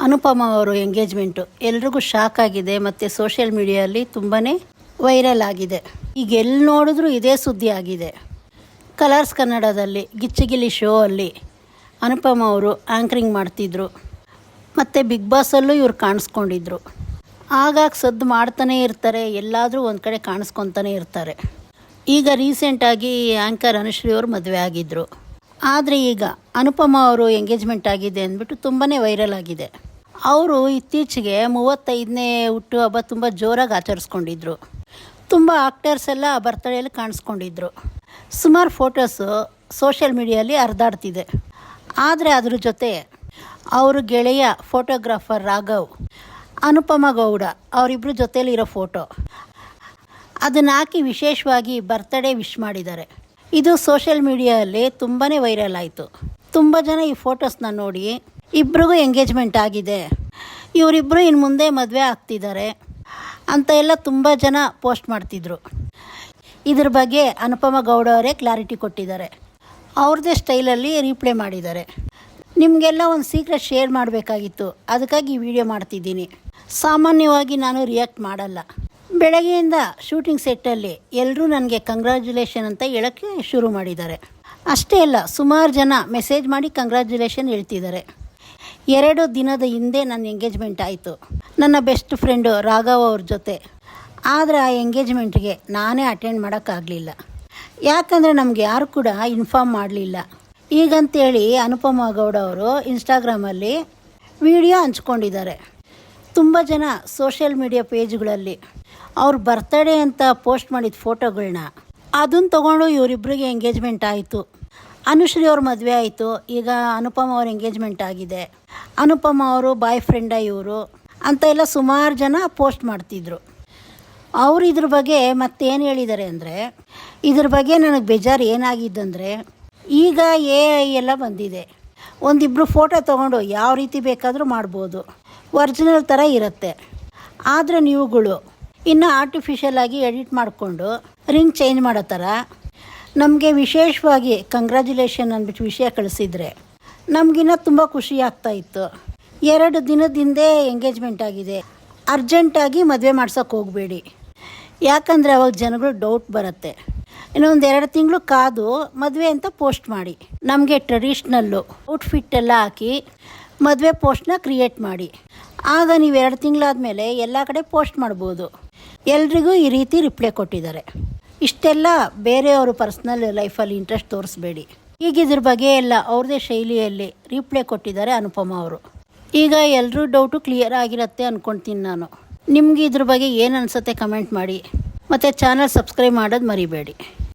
ಅನುಪಮ ಅವರು ಎಂಗೇಜ್ಮೆಂಟು ಎಲ್ರಿಗೂ ಶಾಕ್ ಆಗಿದೆ ಮತ್ತು ಸೋಷಿಯಲ್ ಮೀಡಿಯಲ್ಲಿ ತುಂಬಾ ವೈರಲ್ ಆಗಿದೆ. ಈಗ ಎಲ್ಲಿ ನೋಡಿದ್ರೂ ಇದೇ ಸುದ್ದಿ ಆಗಿದೆ. ಕಲರ್ಸ್ ಕನ್ನಡದಲ್ಲಿ ಗಿಚ್ಚಿಗಿಲಿ ಶೋ ಅಲ್ಲಿ ಅನುಪಮ ಅವರು ಆ್ಯಂಕರಿಂಗ್ ಮಾಡ್ತಿದ್ರು ಮತ್ತು ಬಿಗ್ ಬಾಸಲ್ಲೂ ಇವ್ರು ಕಾಣಿಸ್ಕೊಂಡಿದ್ರು. ಆಗಾಗ ಸದ್ದು ಮಾಡ್ತಾನೇ ಇರ್ತಾರೆ, ಎಲ್ಲಾದರೂ ಒಂದು ಕಡೆ ಕಾಣಿಸ್ಕೊತಾನೆ ಇರ್ತಾರೆ. ಈಗ ರೀಸೆಂಟಾಗಿ ಆ್ಯಂಕರ್ ಅನುಶ್ರೀ ಅವರು ಮದುವೆ ಆಗಿದ್ದರು. ಆದರೆ ಈಗ ಅನುಪಮ ಅವರು ಎಂಗೇಜ್ಮೆಂಟ್ ಆಗಿದೆ ಅಂದ್ಬಿಟ್ಟು ತುಂಬಾ ವೈರಲ್ ಆಗಿದೆ. ಅವರು ಇತ್ತೀಚೆಗೆ 35ನೇ ಹುಟ್ಟುಹಬ್ಬ ತುಂಬ ಜೋರಾಗಿ ಆಚರಿಸ್ಕೊಂಡಿದ್ರು. ತುಂಬ ಆಕ್ಟರ್ಸ್ ಎಲ್ಲ ಬರ್ತ್ಡೇಲಿ ಕಾಣಿಸ್ಕೊಂಡಿದ್ರು. ಸುಮಾರು ಫೋಟೋಸು ಸೋಷಿಯಲ್ ಮೀಡಿಯಲ್ಲಿ ಹರಿದಾಡ್ತಿದೆ. ಆದರೆ ಅದ್ರ ಜೊತೆ ಅವರು ಗೆಳೆಯ ಫೋಟೋಗ್ರಾಫರ್ ರಾಘವ್, ಅನುಪಮ ಗೌಡ ಅವರಿಬ್ಬರು ಜೊತೆಯಲ್ಲಿರೋ ಫೋಟೋ ಅದನ್ನು ಹಾಕಿ ವಿಶೇಷವಾಗಿ ಬರ್ತ್ಡೇ ವಿಶ್ ಮಾಡಿದ್ದಾರೆ. ಇದು ಸೋಷಿಯಲ್ ಮೀಡಿಯಲ್ಲಿ ತುಂಬಾ ವೈರಲ್ ಆಯಿತು. ತುಂಬ ಜನ ಈ ಫೋಟೋಸ್ನ ನೋಡಿ ಇಬ್ರಿಗೂ ಎಂಗೇಜ್ಮೆಂಟ್ ಆಗಿದೆ, ಇವರಿಬ್ಬರು ಇನ್ನು ಮುಂದೆ ಮದುವೆ ಆಗ್ತಿದ್ದಾರೆ ಅಂತ ಎಲ್ಲ ತುಂಬ ಜನ ಪೋಸ್ಟ್ ಮಾಡ್ತಿದ್ರು. ಇದ್ರ ಬಗ್ಗೆ ಅನುಪಮ ಗೌಡ ಅವರೇ ಕ್ಲಾರಿಟಿ ಕೊಟ್ಟಿದ್ದಾರೆ. ಅವ್ರದ್ದೇ ಸ್ಟೈಲಲ್ಲಿ ರೀಪ್ಲೇ ಮಾಡಿದ್ದಾರೆ. ನಿಮಗೆಲ್ಲ ಒಂದು ಸೀಕ್ರೆಟ್ ಶೇರ್ ಮಾಡಬೇಕಾಗಿತ್ತು, ಅದಕ್ಕಾಗಿ ಈ ವಿಡಿಯೋ ಮಾಡ್ತಿದ್ದೀನಿ. ಸಾಮಾನ್ಯವಾಗಿ ನಾನು ರಿಯಾಕ್ಟ್ ಮಾಡಲ್ಲ. ಬೆಳಗ್ಗೆಯಿಂದ ಶೂಟಿಂಗ್ ಸೆಟ್ಟಲ್ಲಿ ಎಲ್ಲರೂ ನನಗೆ ಕಂಗ್ರ್ಯಾಚುಲೇಷನ್ ಅಂತ ಹೇಳೋಕ್ಕೆ ಶುರು ಮಾಡಿದ್ದಾರೆ. ಅಷ್ಟೇ ಅಲ್ಲ, ಸುಮಾರು ಜನ ಮೆಸೇಜ್ ಮಾಡಿ ಕಂಗ್ರ್ಯಾಚುಲೇಷನ್ ಹೇಳ್ತಿದ್ದಾರೆ. 2 ದಿನದ ಹಿಂದೆ ನನ್ನ ಎಂಗೇಜ್ಮೆಂಟ್ ಆಯಿತು ನನ್ನ ಬೆಸ್ಟ್ ಫ್ರೆಂಡು ರಾಘವ್ ಅವ್ರ ಜೊತೆ. ಆದರೆ ಆ ಎಂಗೇಜ್ಮೆಂಟ್ಗೆ ನಾನೇ ಅಟೆಂಡ್ ಮಾಡೋಕ್ಕಾಗಲಿಲ್ಲ, ಯಾಕಂದರೆ ನಮಗೆ ಯಾರು ಕೂಡ ಇನ್ಫಾರ್ಮ್ ಮಾಡಲಿಲ್ಲ. ಈಗಂತೇಳಿ ಅನುಪಮ ಗೌಡ ಅವರು ಇನ್ಸ್ಟಾಗ್ರಾಮಲ್ಲಿ ವಿಡಿಯೋ ಹಂಚ್ಕೊಂಡಿದ್ದಾರೆ. ತುಂಬ ಜನ ಸೋಷಿಯಲ್ ಮೀಡಿಯಾ ಪೇಜ್ಗಳಲ್ಲಿ ಅವ್ರ ಬರ್ತ್ಡೇ ಅಂತ ಪೋಸ್ಟ್ ಮಾಡಿದ ಫೋಟೋಗಳನ್ನ ಅದನ್ನು ತೊಗೊಂಡು ಇವರಿಬ್ಬರಿಗೆ ಎಂಗೇಜ್ಮೆಂಟ್ ಆಯಿತು. ಅನುಶ್ರೀ ಅವ್ರ ಮದುವೆ ಆಯಿತು, ಈಗ ಅನುಪಮ ಅವ್ರ ಎಂಗೇಜ್ಮೆಂಟ್ ಆಗಿದೆ, ಅನುಪಮ ಅವರು ಬಾಯ್ ಫ್ರೆಂಡ ಇವರು ಅಂತ ಎಲ್ಲ ಸುಮಾರು ಜನ ಪೋಸ್ಟ್ ಮಾಡ್ತಿದ್ರು. ಅವರು ಇದ್ರ ಬಗ್ಗೆ ಮತ್ತೇನು ಹೇಳಿದ್ದಾರೆ ಅಂದರೆ, ಇದ್ರ ಬಗ್ಗೆ ನನಗೆ ಬೇಜಾರು ಏನಾಗಿದ್ದಂದರೆ, ಈಗ AI ಎಲ್ಲ ಬಂದಿದೆ. ಒಂದಿಬ್ಬರು ಫೋಟೋ ತೊಗೊಂಡು ಯಾವ ರೀತಿ ಬೇಕಾದರೂ ಮಾಡ್ಬೋದು, ಒರಿಜಿನಲ್ ಥರ ಇರುತ್ತೆ. ಆದರೆ ನೀವುಗಳು ಇನ್ನು ಆರ್ಟಿಫಿಷಿಯಲ್ ಆಗಿ ಎಡಿಟ್ ಮಾಡಿಕೊಂಡು ರಿಂಗ್ ಚೇಂಜ್ ಮಾಡೋ ಥರ ನಮಗೆ ವಿಶೇಷವಾಗಿ ಕಂಗ್ರ್ಯಾಚುಲೇಷನ್ ಅಂದ್ಬಿಟ್ಟು ವಿಷಯ ಕಳಿಸಿದರೆ ನಮಗಿನ್ನ ತುಂಬ ಖುಷಿ ಆಗ್ತಾಯಿತ್ತು. 2 ದಿನದ ಹಿಂದೆ ಎಂಗೇಜ್ಮೆಂಟ್ ಆಗಿದೆ, ಅರ್ಜೆಂಟಾಗಿ ಮದುವೆ ಮಾಡ್ಸೋಕ್ಕೆ ಹೋಗಬೇಡಿ, ಯಾಕಂದರೆ ಅವಾಗ ಜನಗಳು ಡೌಟ್ ಬರುತ್ತೆ. ಇನ್ನೊಂದು 2 ತಿಂಗಳು ಕಾದು ಮದುವೆ ಅಂತ ಪೋಸ್ಟ್ ಮಾಡಿ. ನಮಗೆ ಟ್ರೆಡಿಷ್ನಲ್ಲು ಔಟ್ಫಿಟ್ ಎಲ್ಲ ಹಾಕಿ ಮದುವೆ ಪೋಸ್ಟ್ನ ಕ್ರಿಯೇಟ್ ಮಾಡಿ. ಆಗ ನೀವು 2 ತಿಂಗಳಾದಮೇಲೆ ಎಲ್ಲ ಕಡೆ ಪೋಸ್ಟ್ ಮಾಡ್ಬೋದು. ಎಲ್ರಿಗೂ ಈ ರೀತಿ ರಿಪ್ಲೈ ಕೊಟ್ಟಿದ್ದಾರೆ. ಇಷ್ಟೆಲ್ಲ ಬೇರೆಯವರು ಪರ್ಸ್ನಲ್ ಲೈಫಲ್ಲಿ ಇಂಟ್ರೆಸ್ಟ್ ತೋರಿಸ್ಬೇಡಿ. ಈಗ ಇದ್ರ ಬಗ್ಗೆ ಎಲ್ಲ ಅವ್ರದ್ದೇ ಶೈಲಿಯಲ್ಲಿ ರಿಪ್ಲೈ ಕೊಟ್ಟಿದ್ದಾರೆ ಅನುಪಮ ಅವರು. ಈಗ ಎಲ್ಲರೂ ಡೌಟು ಕ್ಲಿಯರ್ ಆಗಿರುತ್ತೆ ಅಂದ್ಕೊಳ್ತೀನಿ ನಾನು. ನಿಮಗೆ ಇದ್ರ ಬಗ್ಗೆ ಏನು ಅನಿಸುತ್ತೆ ಕಮೆಂಟ್ ಮಾಡಿ, ಮತ್ತು ಚಾನಲ್ ಸಬ್ಸ್ಕ್ರೈಬ್ ಮಾಡೋದು ಮರಿಬೇಡಿ.